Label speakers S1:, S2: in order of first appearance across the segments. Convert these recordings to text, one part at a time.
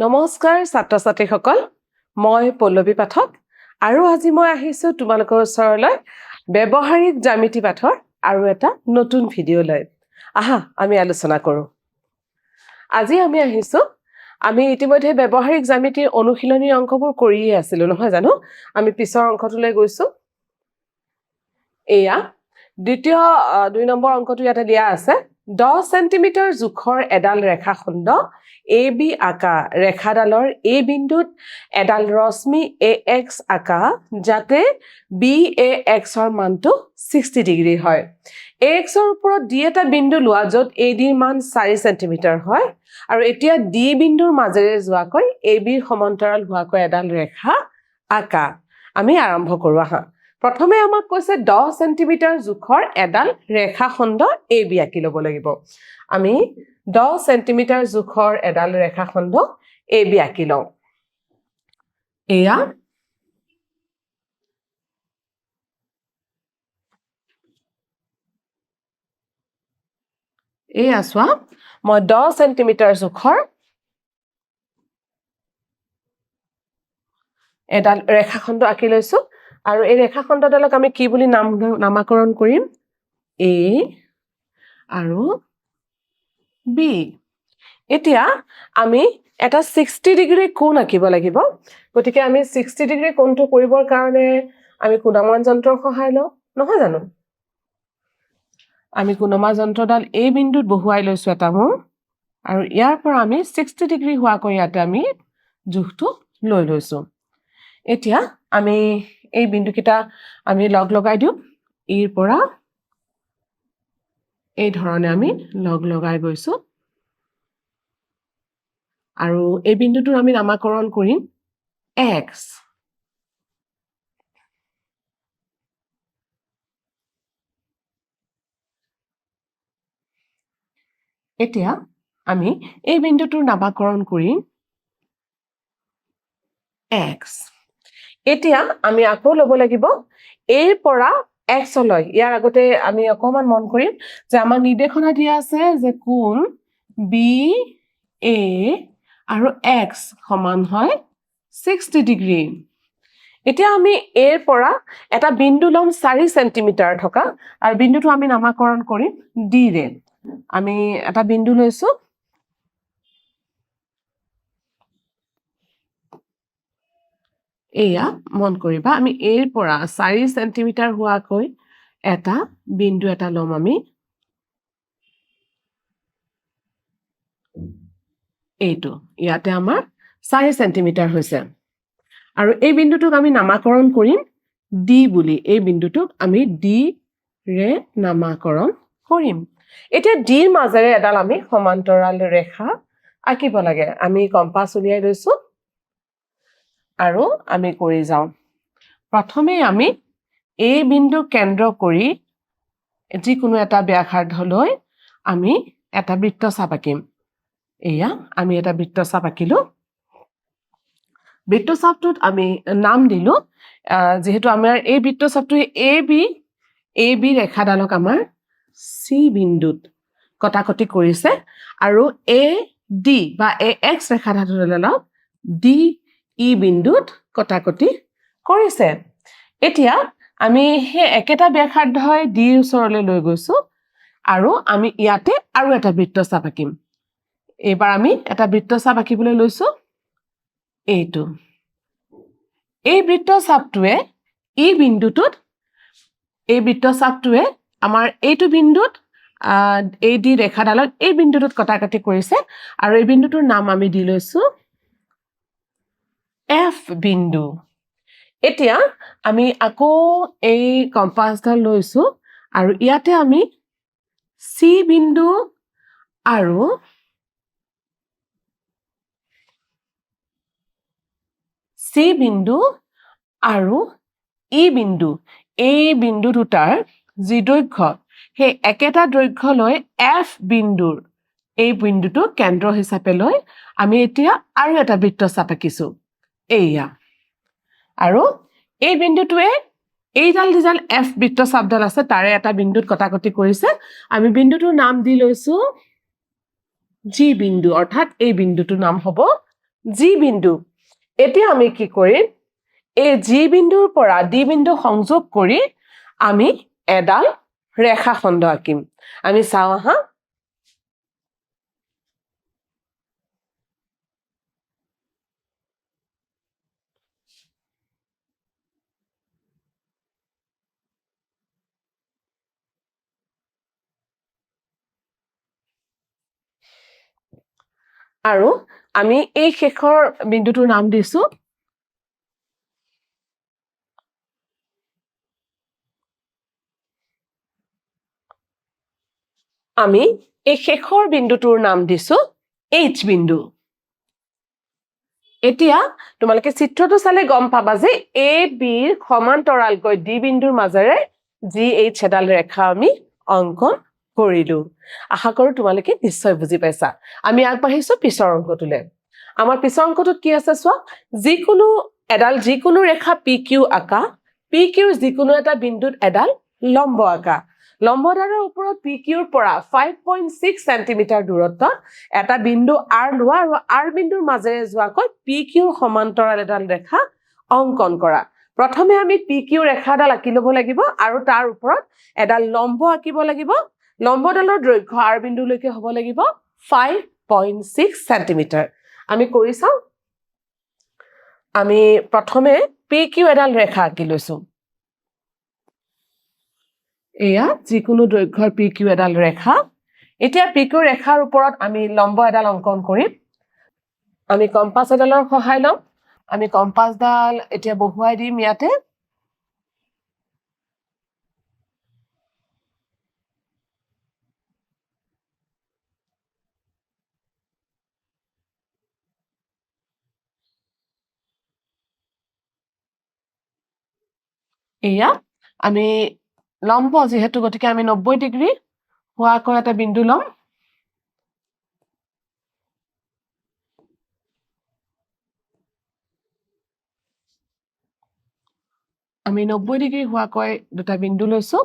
S1: নমস্কাৰ ছাত্ৰ ছাত্ৰীসকল মই পল্লৱী পাঠক আৰু আজি মই আহিছো তোমালোকৰ ওচৰলৈ ব্যৱহাৰিক জ্যামিতি পাঠৰ আৰু এটা নতুন ভিডিঅ' লৈ আহা আমি আলোচনা কৰো আজি আমি আহিছো আমি ইতিমধ্যে ব্যৱহাৰিক জ্যামিতিৰ অনুশীলনী অংকবোৰ কৰিয়ে আছিলো নহয় জানো আমি পিছৰ অংকটোলৈ গৈছো এয়া দ্বিতীয় 2 নম্বৰ অংকটো ইয়াতে দিয়া আছে 10 সেন্টিমিটাৰ জোখৰ এডাল ৰেখাখণ্ড AB আকা ৰেখাডালৰ A বিন্দুত এডাল ৰশ্মি AX আকা যাতে BAX ৰ মানটো 60 ডিগ্ৰী হয় AX ৰ ওপৰত D এটা বিন্দু লোৱা যত AD ৰ মান 4 সেন্টিমিটাৰ হয় আৰু এতিয়া D বিন্দুৰ মাজেৰে যোৱাকৈ AB ৰ সমান্তৰাল হোৱাকৈ এডাল ৰেখা আকা আমি আৰম্ভ কৰো আহা প্ৰথমে আমাক কৈছে 10 সেন্টিমিটাৰ জোখৰ এডাল ৰেখাখণ্ড AB আঁকি ল'ব লাগিব আমি 10 সেন্টিমিটাৰ জোখৰ এডাল ৰেখাখণ্ড AB আঁকি লওঁ এয়া এয়া চোৱা মই 10 সেন্টিমিটাৰ জোখৰ এডাল ৰেখাখণ্ড আঁকি লৈছো আৰু এই ৰেখাখণ্ডডালক আমি কি বুলি নামকৰণ কৰিম A আৰু B এতিয়া আমি এটা 60 ডিগ্ৰী কোণ আঁকিব লাগিব গতিকে আমি 60 ডিগ্ৰী কোণটো কৰিবৰ কাৰণে আমি কোণমান যন্ত্ৰৰ সহায় লওঁ নহয় জানো আমি কোণমান যন্ত্ৰডাল এই বিন্দুত বহুৱাই লৈছো এটা মোৰ আৰু ইয়াৰ পৰা আমি 60 ডিগ্ৰী হোৱাকৈ ইয়াতে আমি জোখটো লৈ লৈছো এতিয়া আমি এই বিন্দুকিটা আমি লগ লগাই দিও ইৰ পৰা এই ধৰণে আমি লগ লগাই গৈছো আৰু এই বিন্দুটোৰ আমি নামকৰণ কৰিম X এতিয়া আমি এই বিন্দুটোৰ নামকৰণ কৰিম X এতিয়া আমি আকৌ ল'ব লাগিব এৰ পৰা X লৈ ইয়াৰ আগতে আমি অকমান মন কৰিম যে আমাৰ নিৰ্দেশনা দিয়া আছে যে কোণ BA আৰু X সমান হয় 60 ডিগ্ৰী এতিয়া আমি এৰ পৰা এটা বিন্দু লম 4 সেন্টিমিটাৰ থকা আৰু বিন্দুটো আমি নামকৰণ কৰিম D ৰে আমি এটা বিন্দু লৈছো এয়া মন কৰিবা আমি এৰ পৰা 4 সেন্টিমিটাৰ হোৱাকৈ এটা বিন্দু এটা লম আমি এইটো ইয়াতে আমাৰ 4 সেন্টিমিটাৰ হৈছে আৰু এই বিন্দুটোক আমি নামকৰণ কৰিম D বুলি এই বিন্দুটোক আমি D ৰে নামকৰণ কৰিম এতিয়া D ৰ মাজেৰে এডাল আমি সমান্তৰাল ৰেখা আঁকিব লাগে আমি কম্পাস উলিয়াই লৈছো আৰু আমি কৰি যাওঁ প্ৰথমে আমি এই বিন্দু কেন্দ্ৰ কৰি যিকোনো এটা ব্যাসাৰ্ধ লৈ আমি এটা বৃত্তচাপ আঁকিম এয়া আমি এটা বৃত্তচাপ আঁকিলো বৃত্তচাপটোত আমি নাম দিলো যেহেতু আমাৰ এই বৃত্তচাপটো AB ৰেখাডালক আমাৰ C বিন্দুত কটাকটি কৰিছে আৰু AD বা AX ৰেখাডালক DE বিন্দুত কটাকটি কৰিছে এতিয়া আমি হে একেটা ব্যাসাৰ্ধ হয় D ৰ ওচৰলৈ লৈ গৈছো আৰু আমি ইয়াতে আৰু এটা বৃত্তচাপ আঁকিম এবাৰ আমি এটা বৃত্তচাপ আঁকিবলৈ লৈছো এইটো এই বৃত্তচাপটোৱে ই বিন্দুটোত এই বৃত্তচাপটোৱে আমাৰ এইটো বিন্দুত AD ৰেখাডালক এই বিন্দুটোত কটাকটি কৰিছে আৰু এই বিন্দুটোৰ নাম আমি দি লৈছো F বিন্দু এতিয়া আমি আকৌ এই কম্পাসডাল লৈছো আৰু ইয়াতে আমি C বিন্দু আৰু C বিন্দু আৰু E বিন্দু এই বিন্দু দুটাৰ যি দৈৰ্ঘ্য হে একেটা দৈৰ্ঘ্য লৈ F বিন্দুৰ এই বিন্দুটো কেন্দ্ৰ হিচাপে লৈ আমি এতিয়া আৰু এটা বৃত্তচাপ আঁকিছো এয়া আৰু এই বিন্দুটোৱে এইডাল যিডাল F বৃত্তচাপডাল আছে তাৰে এটা বিন্দুত কটাকটি কৰিছে আমি বিন্দুটোৰ নাম দি লৈছো G বিন্দু অৰ্থাৎ এই বিন্দুটোৰ নাম হ'ব জি বিন্দু এতিয়া আমি কি কৰিম এই জি বিন্দুৰ পৰা ডি বিন্দু সংযোগ কৰি আমি এডাল ৰেখাখণ্ড আঁকিম আমি চাও আহা আৰু আমি এই শেষৰ বিন্দুটোৰ নাম দিছো আমি এই শেষৰ বিন্দুটোৰ নাম দিছো H বিন্দু এতিয়া তোমালোকে চিত্ৰটো চালে গম পাবা যে A B ৰ সমান্তৰালকৈ D বিন্দুৰ মাজেৰে GH এডাল ৰেখা আমি অংকন কৰিলো আশা কৰো তোমালোকে নিশ্চয় বুজি পাইছা আমি আগবাঢ়িছো পিছৰ অংকটোলে আমাৰ পিছৰ অংকটোত কি আছে চোৱা যিকোনো ৰেখা PQ আঁকা PQ ৰ যিকোনো এটা বিন্দুত এডাল লম্ব আঁকা লম্বদাৰৰ ওপৰত PQ ৰ পৰা 5.6 সেন্টিমিটাৰ দূৰত্বত এটা বিন্দু R লোৱা আৰু R বিন্দুৰ মাজেৰে যোৱাকৈ PQ ৰ সমান্তৰাল এডাল ৰেখা অংকন কৰা প্ৰথমে আমি PQ ৰেখাডাল আঁকি ল'ব লাগিব আৰু তাৰ ওপৰত এডাল লম্ব আঁকিব লাগিব লম্বডালৰ দৈৰ্ঘ্য R বিন্দুলৈকে হ'ব লাগিব 5.6 সেন্টিমিটাৰ আমি কৰি চাও আমি প্ৰথমে PQ এডাল ৰেখা আঁকি লৈছো এয়া যিকোনো দৈৰ্ঘ্যৰ PQ এডাল ৰেখা এতিয়া PQ ৰেখাৰ ওপৰত আমি লম্ব এডাল অংকন কৰিম আমি কম্পাস এডালৰ সহায় লম আমি কম্পাসডাল এতিয়া বহুৱাই দিম ইয়াতে এয়া আমি লম্ব যেহেতু গতিকে আমি 90 ডিগ্ৰী হোৱাকৈ এটা বিন্দু লম আমি 90 ডিগ্ৰী হোৱাকৈ দুটা বিন্দু লৈছো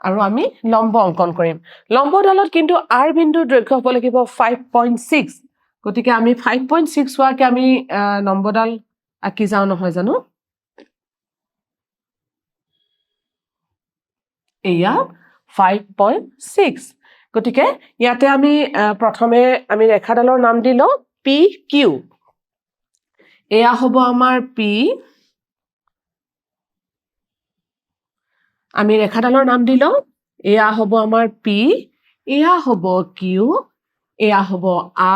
S1: আৰু আমি লম্ব অংকন কৰিম লম্বডালত কিন্তু R বিন্দুৰ দৈৰ্ঘ্য হ'ব লাগিব 5.6 গতিকে আমি 5.6 হোৱাকে আমি লম্বডাল আঁকি যাও নহয় জানো এয়া 5.6 গতিকে ইয়াতে আমি প্ৰথমে আমি ৰেখাডালৰ নাম দিলো PQ এয়া হ'ব আমাৰ P আমি ৰেখাডালৰ নাম দিলো এয়া হ'ব আমাৰ P এয়া হ'ব Q এয়া হ'ব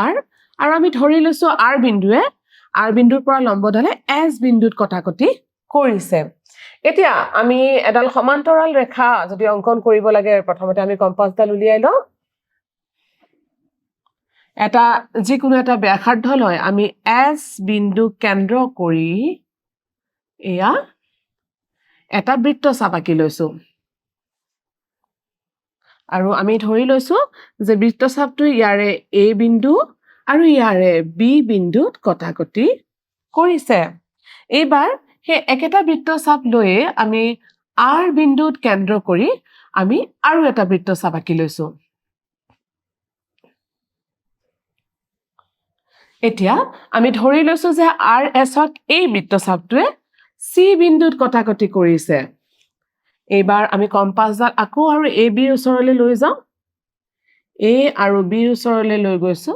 S1: R আৰু আমি ধৰি লৈছো R বিন্দুৰ পৰা লম্বডালে S বিন্দুত কটাকটি কৰিছে এতিয়া আমি এডাল সমান্তৰাল ৰেখা যদি অংকন কৰিব লাগে প্ৰথমতে আমি কম্পাসডাল উলিয়াই লওঁ এটা যিকোনো এটা ব্যাসাৰ্ধ লয় আমি S বিন্দু কেন্দ্ৰ কৰি এয়া এটা বৃত্তচাপ আঁকি লৈছো আৰু আমি ধৰি লৈছো যে বৃত্তচাপটো ইয়াৰে A বিন্দু আৰু ইয়াৰে B বিন্দুত কটাকটি কৰিছে এইবাৰ হে একেটা বৃত্তচাপ লৈয়ে আমি R বিন্দুত কেন্দ্ৰ কৰি আমি আৰু এটা বৃত্তচাপ আঁকি লৈছো এতিয়া আমি ধৰি লৈছো যে RS ত এই বৃত্তচাপটোৱে C বিন্দুত কটাকটি কৰিছে এইবাৰ আমি কম্পাসডাল আকৌ আৰু AB ৰ ওচৰলৈ লৈ যাওঁ A আৰু B ৰ ওচৰলৈ লৈ গৈছো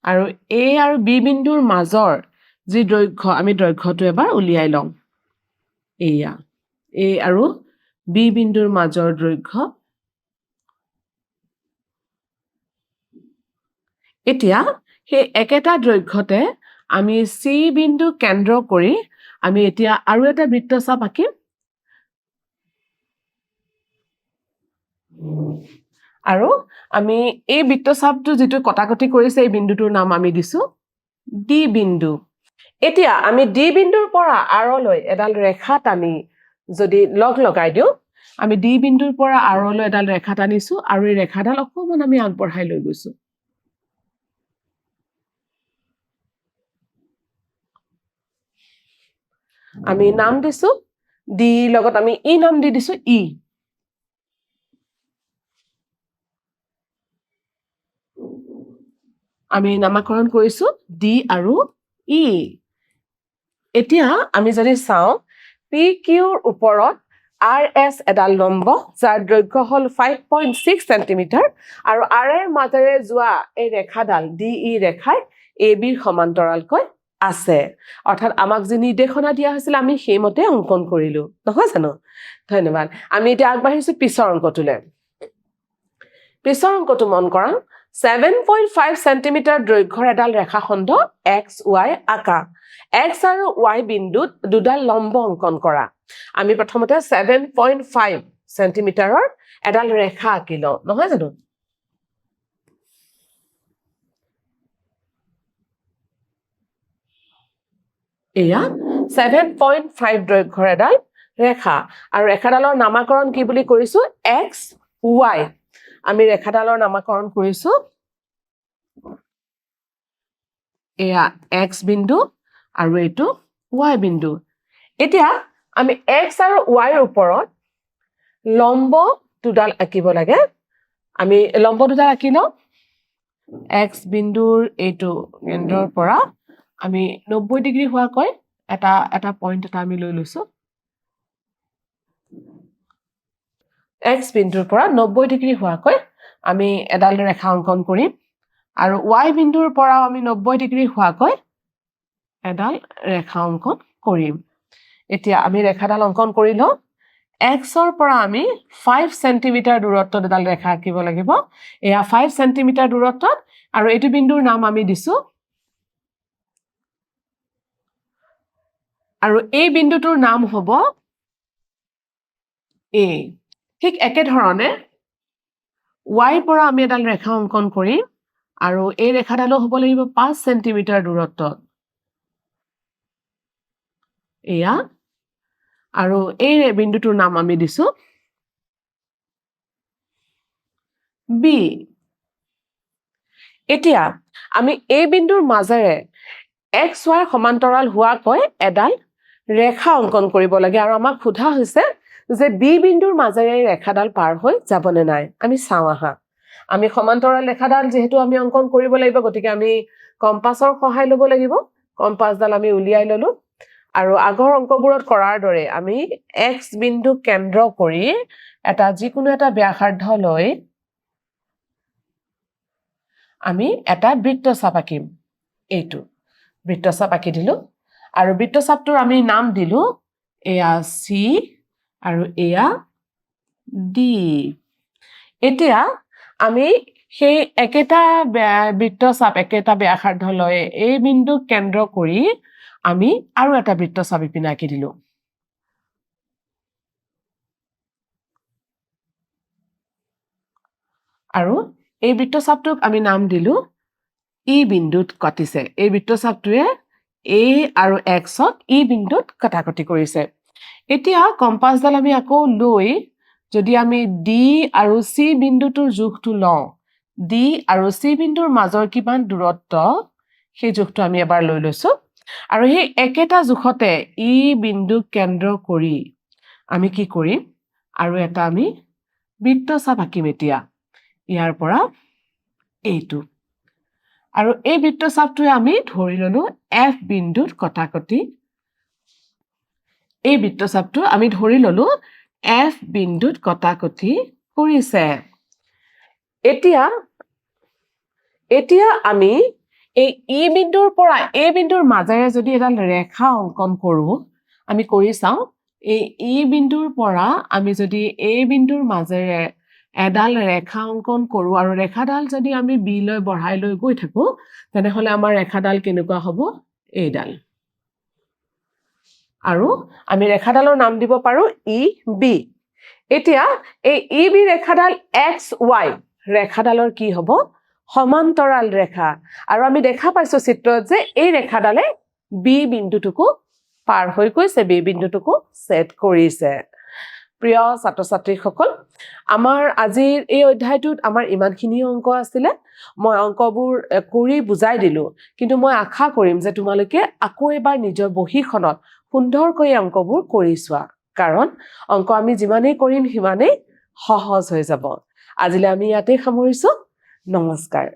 S1: আৰু A আৰু B বিন্দুৰ মাজৰ যি দৈৰ্ঘ্য আমি দৈৰ্ঘ্যটো এবাৰ উলিয়াই লওঁ এয়া A আৰু B বিন্দুৰ মাজৰ দৈৰ্ঘ্য এতিয়া সেই একেটা দৈৰ্ঘ্যতে আমি C বিন্দু কেন্দ্ৰ কৰি আমি এতিয়া আৰু এটা বৃত্তচাপ আঁকিম আৰু আমি এই বৃত্তচাপটো যেটো কটাকটি কৰিছে এই বিন্দুটোৰ নাম আমি দিছো D বিন্দু এতিয়া আমি D বিন্দুৰ পৰা আৰলৈ এডাল ৰেখা টানি যদি লগ লগাই দিও আমি D বিন্দুৰ পৰা আৰলৈ এডাল ৰেখা টানিছো আৰু এই ৰেখাডাল অকমান আমি আগবঢ়াই লৈ গৈছো আমি নাম দিছো D লগত আমি ই নাম দি দিছো ই আমি নামাকৰণ কৰিছো ডি আৰু ই এতিয়া আমি যদি চাও পি কিউৰ ওপৰত আৰ এছ এডাল লম্ব যাৰ দৈৰ্ঘ্য হল 5.6 সেন্টিমিটাৰ আৰু আৰ এৰ মাজেৰে যোৱা এই ৰেখাডাল ডি ই ৰেখাই এ বিৰ সমান্তৰালকৈ আছে অৰ্থাৎ আমাক যি নিৰ্দেশনা দিয়া হৈছিল আমি সেইমতে অংকন কৰিলো নহয় জানো ধন্যবাদ আমি এতিয়া আগবাঢ়িছো পিছৰ অংকটোলৈ পিছৰ অংকটো মন কৰা 7.5 সেন্টিমিটাৰ দৈৰ্ঘ্যৰ এডাল ৰেখাখণ্ড এক্স ৱাই আঁকা এক্স আৰু ৱাই বিন্দুত দুডাল লম্ব অংকন কৰা আমি প্ৰথমতে 7.5 সেন্টিমিটাৰৰ এডাল ৰেখা আঁকিলো নহয় জানো এয়া 7.5 দৈৰ্ঘ্যৰ এডাল ৰেখা আৰু ৰেখাডালৰ নামাকৰণ কি বুলি কৰিছো এক্স ৱাই আমি ৰেখাডালৰ নামাকৰণ কৰিছো এয়া এক্স বিন্দু আৰু এইটো ৱাই বিন্দু এতিয়া আমি এক্স আৰু ৱাইৰ ওপৰত লম্ব দুডাল আঁকিব লাগে আমি লম্ব দুডাল আঁকিলো এক্স বিন্দুৰ এইটো কেন্দ্ৰৰ পৰা আমি 90 ডিগ্ৰী হোৱাকৈ এটা পইণ্ট এটা আমি লৈ লৈছো এক্স বিন্দুৰ পৰা 90 ডিগ্ৰী হোৱাকৈ আমি এডাল ৰেখা অংকন কৰিম আৰু ৱাই বিন্দুৰ পৰা আমি 90 ডিগ্ৰী হোৱাকৈ এডাল ৰেখা অংকন কৰিম এতিয়া আমি ৰেখাডাল অংকন কৰিলো এক্সৰ পৰা আমি 5 সেন্টিমিটাৰ দূৰত্বত এডাল ৰেখা আঁকিব লাগিব এয়া 5 সেন্টিমিটাৰ দূৰত্বত আৰু এইটো বিন্দুৰ নাম আমি দিছো আৰু এই বিন্দুটোৰ নাম হ'ব এ ঠিক একে ধৰণে ৱাইৰ পৰা আমি এডাল ৰেখা অংকন কৰিম আৰু এই ৰেখাডালো হ'ব লাগিব 5 সেন্টিমিটাৰ দূৰত্বত এয়া আৰু এই বিন্দুটোৰ নাম আমি দিছো বি এতিয়া আমি এই বিন্দুৰ মাজেৰে এক্স ৱাই সমান্তৰাল হোৱাকৈ এডাল ৰেখা অংকন কৰিব লাগে আৰু আমাক সোধা হৈছে যে বি বিন্দুৰ মাজেৰে ৰেখাডাল পাৰ হৈ যাবনে নাই আমি চাওঁ আহা আমি সমান্তৰাল ৰেখাডাল যেহেতু আমি অংকন কৰিব লাগিব গতিকে আমি কম্পাছৰ সহায় ল'ব লাগিব কম্পাছডাল আমি উলিয়াই ললো আৰু আগৰ অংকবোৰত কৰাৰ দৰে আমি এক্স বিন্দু কেন্দ্ৰ কৰি এটা যিকোনো এটা ব্যাসাৰ্ধ লৈ আমি এটা বৃত্তচাপ আঁকিম এইটো বৃত্তচাপ আঁকি দিলো আৰু বৃত্তচাপটোৰ আমি নাম দিলো এয়া চি আৰু এয়া ডি এতিয়া আমি সেই একেটা বৃত্তচাপ একেটা ব্যাসাৰ্ধ লৈ এই বিন্দু কেন্দ্ৰ কৰি আমি আৰু এটা বৃত্তচাপ ইপিনে আঁকি দিলো আৰু এই বৃত্তচাপটোক আমি নাম দিলো ই বিন্দুত কাটিছে এই বৃত্তচাপটোৱে এ আৰু এক্সক ই বিন্দুত কটাকটি কৰিছে এতিয়া কম্পাছডাল আমি আকৌ লৈ যদি আমি ডি আৰু চি বিন্দুটোৰ জোখটো লওঁ ডি আৰু চি বিন্দুৰ মাজৰ কিমান দূৰত্ব সেই জোখটো আমি এবাৰ লৈ লৈছো আৰু সেই একেটা জোখতে ই বিন্দু কেন্দ্ৰ কৰি আমি কি কৰিম আৰু এটা আমি বৃত্তচাপ আঁকিম এতিয়া ইয়াৰ পৰা এইটো আৰু এই বৃত্তচাপটোৱে আমি ধৰি ললো এফ বিন্দুত কটাকটি এই বৃত্তচাপটো আমি ধৰি ললো এফ বিন্দুত কটাকটি কৰিছে এতিয়া আমি এই ই বিন্দুৰ পৰা এই বিন্দুৰ মাজেৰে যদি এডাল ৰেখা অংকন কৰো আমি কৰি চাওঁ এই ই বিন্দুৰ পৰা আমি যদি এই বিন্দুৰ মাজেৰে এডাল ৰেখা অংকন কৰো আৰু ৰেখাডাল যদি আমি বি লৈ বঢ়াই লৈ গৈ থাকো তেনেহলে আমাৰ ৰেখাডাল কেনেকুৱা হ'ব এইডাল আৰু আমি ৰেখাডালৰ নাম দিব পাৰো ই বি এতিয়া এই ই বি ৰেখাডাল এক্স ৱাই ৰেখাডালৰ কি হ'ব সমান্তৰাল ৰেখা আৰু আমি দেখা পাইছো চিত্ৰত যে এই ৰেখাডালে বি বিন্দুটোকো পাৰ হৈ গৈছে বি বিন্দুটোকো সেট কৰিছে প্ৰিয় ছাত্ৰ ছাত্ৰীসকল আমাৰ আজিৰ এই অধ্যায়টোত আমাৰ ইমানখিনি অংক আছিলে মই অংকবোৰ কৰি বুজাই দিলো কিন্তু মই আশা কৰিম যে তোমালোকে আকৌ এবাৰ নিজৰ বহীখনত সুন্দৰকৈ অংকবোৰ কৰি চোৱা কাৰণ অংক আমি যিমানেই কৰিম সিমানেই সহজ হৈ যাব আজিলৈ আমি ইয়াতে সামৰিছো নমস্কাৰ